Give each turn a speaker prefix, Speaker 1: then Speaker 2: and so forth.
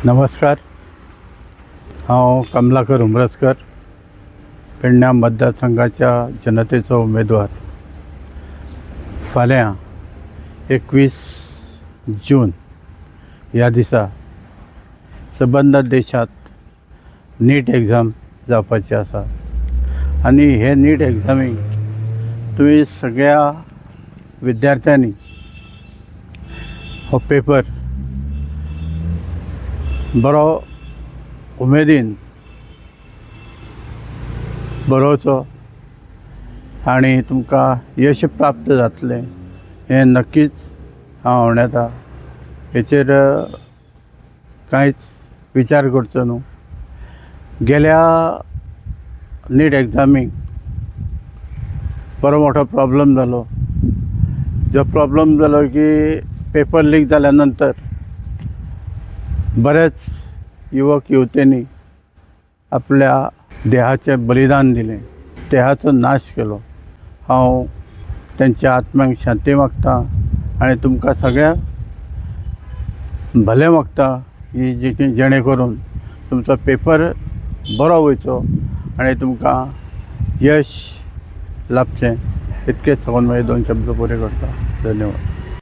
Speaker 1: नमस्कार। हांव कमलाकर उमरसकर, पेडण्यां मतदारसंघाच्या जनतेचो उमेदवार। फाल्यां 21 जून ह्या दिसा सबंद देशांत नीट एग्जाम जावपाची आसा आनी हे नीट एग्जामीक तुमी सगळ्या विद्यार्थ्यांनी हो पेपर बरो उमेदीन बरोवचो आनी तुमकां यश प्राप्त जातलें हें नक्कीच हांव आंवडेतां। हेचेर कांयच विचार करचो न्हू। गेल्या नीट एग्जामीक बरो मोठो प्रॉब्लम जालो। जो प्रॉब्लम जालो की पेपर लीक जाल्या नंतर बरेच युवक युवतींनी आपल्या देहाचें बलिदान दिलें, देहाचो नाश केलो। हांव तेंच्या आत्म्यांक शांती मागतां आनी तुमकां सगळ्यांक भलें मागतां की जेणे करून तुमचो पेपर बरो वयचो आनी तुमकां यश लाभचें। इतकेंच सांगून म्हजे 2 शब्द पुरे करता। धन्यवाद।